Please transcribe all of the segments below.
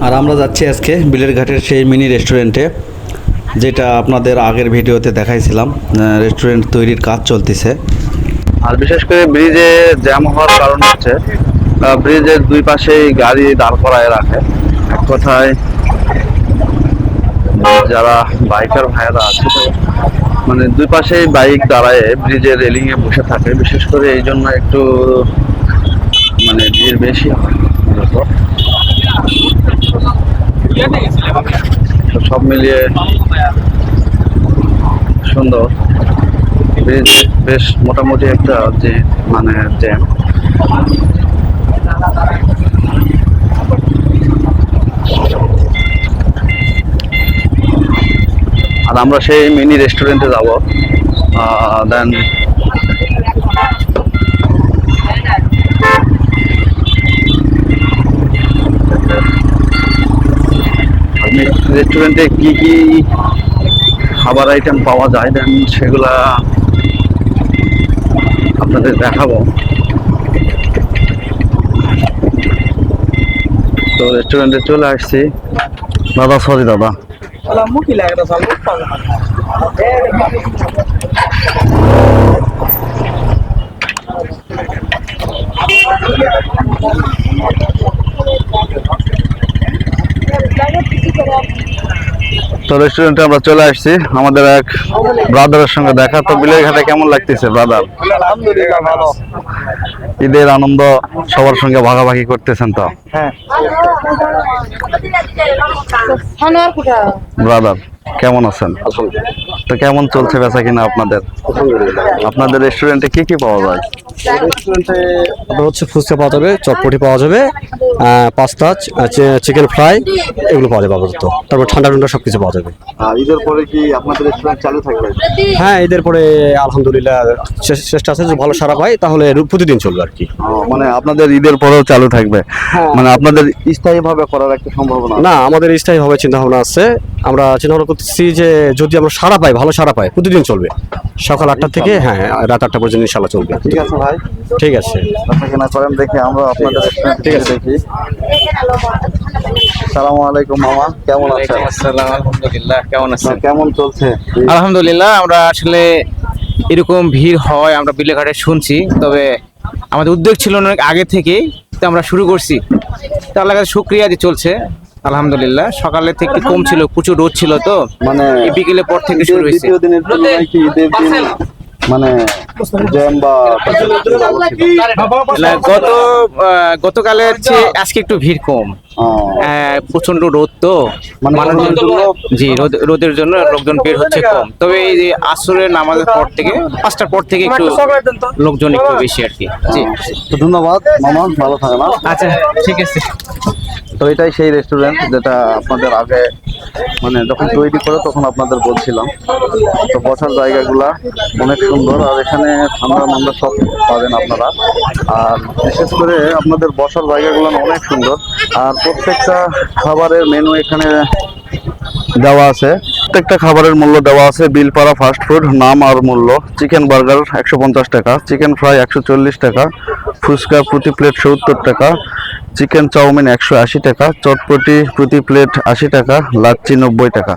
আর আমরা যাচ্ছি আজকে বিলের ঘাটের সেই মিনি রেস্টুরেন্টে, যেটা আপনাদের আগের ভিডিওতে দেখাইছিলাম। রেস্টুরেন্ট তৈরির কাজ চলতেছে। আর বিশেষ করে ব্রিজে জ্যাম হওয়ার কারণ হচ্ছে ব্রিজের দুই পাশেই গাড়ি দাঁড় করায় রাখে। এক কথায় যারা বাইকার ভাইয়েরা আছে, মানে দুই পাশেই বাইক দাঁড়ায় ব্রিজের রেলিংয়ে বসে থাকে। বিশেষ করে এই জন্য একটু মানে ভিড় বেশি হয়। সব মিলিয়ে সুন্দর ব্রিজ, বেশ মোটামুটি একটা যে মানে জ্যাম। আর আমরা সেই মিনি রেস্টুরেন্টে যাব। দেন রেস্টুরেন্টে কি কি খাবার আইটেম পাওয়া যায়, দেন সেগুলা আপনাদের দেখাবো। তো রেস্টুরেন্টে চলে আসছি। দাদা সরি দাদা, তো রেস্টুরেন্টে আমরা চলে আসছি। আমাদের এক ব্রাদারের সঙ্গে দেখা। তো বিলের ঘাটে কেমন লাগতেছে ব্রাদার? আলহামদুলিল্লাহ ভালো। ঈদের আনন্দ সবার সঙ্গে ভাগাভাগি করতেছেন তো? হ্যাঁ। ব্রাদার কেমন আছেন? তো কেমন চলছে বেচা কিনা আপনাদের? আপনাদের রেস্টুরেন্টে কি কি পাওয়া যায়? রেস্টুরেন্টে আপনার হচ্ছে ফুচকা পাওয়া যাবে, চটপটি পাওয়া যাবে, পাস্তা, চিকেন ফ্রাই, এগুলো পাওয়া যাবে আপাতত। তারপর ঠান্ডা ঠান্ডা সব কিছু পাওয়া যাবে। ঈদের পরে কি আপনাদের রেস্টুরেন্ট চালু থাকবে? হ্যাঁ, ঈদের পরে আলহামদুলিল্লাহ চেষ্টা আছে, যদি ভালো সারা পাই তাহলে প্রতিদিন চলবে আর কি। মানে আপনাদের ঈদের পরেও চালু থাকবে? হ্যাঁ। মানে আপনাদের স্থায়ী ভাবে করার একটা সম্ভাবনা? না, আমাদের স্থায়ী ভাবে চিন্তা ভাবনা আছে। আমরা চিন্তা ভাবনা করতেছি যে যদি আমরা সারা পাই, ভালো সারা পাই, প্রতিদিন চলবে সকাল 8টা থেকে হ্যাঁ রাত 8টা পর্যন্ত ইনশাল্লাহ চলবে। ঠিক আছে ভাই, ঠিক আছে। বেচা কিনা করেন দেখি, আমরা আপনাদের রেস্টুরেন্ট ঠিক আছে। দেখি। আসসালামু আলাইকুম মামা, কেমন আছেন? আসসালাম, আলহামদুলিল্লাহ। কেমন আছেন? কেমন চলছে? আলহামদুলিল্লাহ। আমরা আসলে এরকম ভিড় হয় আমরা বিলেঘাটে শুনছি, তবে আমাদের উদ্যোগ ছিল অনেক আগে থেকেই, তো আমরা শুরু করছি। তো আল্লাহর কাছে শুকরিয়া যে চলছে আলহামদুলিল্লাহ। সকালে থেকে কম ছিল, প্রচুর রোদ ছিল, তো মানে এই বিকেলের পর থেকে শুরু হয়েছে। দ্বিতীয় দিনের তুলনায় কি ঈদের দিন মানে জ্যাম বা না, গতকালের চেয়ে আজকে একটু ভিড় কম। প্রচন্ড রোদ, তো মানে মানুষজন জি রোদের জন্য লোকজন বের হচ্ছে কম। তবে এই যে আসরের নামাজের পর থেকে 5টার পর থেকে একটু লোকজন একটু বেশি আর কি। জি, তো ধন্যবাদ মামা, ভালো থাকেন। আচ্ছা ঠিক আছে। তো এটাই সেই রেস্টুরেন্ট যেটা আপনাদের আগে মানে যখন তৈরি করে তখন আপনাদের বলছিলাম। তো বসার জায়গাগুলা অনেক সুন্দর, আর এখানে ঠান্ডা মান্ডা সব পাবেন আপনারা। আর বিশেষ করে আপনাদের বসার জায়গাগুলো অনেক সুন্দর। আর প্রত্যেকটা খাবারের মেনু এখানে দেওয়া আছে, প্রত্যেকটা খাবারের মূল্য দেওয়া আছে। বিলপাড়া ফাস্ট ফুড নাম আর মূল্য: চিকেন বার্গার 150 টাকা, চিকেন ফ্রাই 140 টাকা, ফুচকা প্রতি প্লেট 70 টাকা, চিকেন চাউমিন 180 টাকা, চটপটি প্রতি প্লেট 80 টাকা, লাচ্ছি 90 টাকা।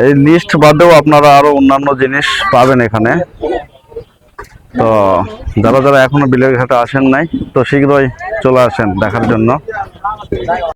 এই লিস্ট বাদেও আপনারা আরো অন্যান্য জিনিস পাবেন এখানে। তো যারা যারা এখনো বিলের ঘাটে আসেন নাই, তো শীঘ্রই চলে আসেন দেখার জন্য।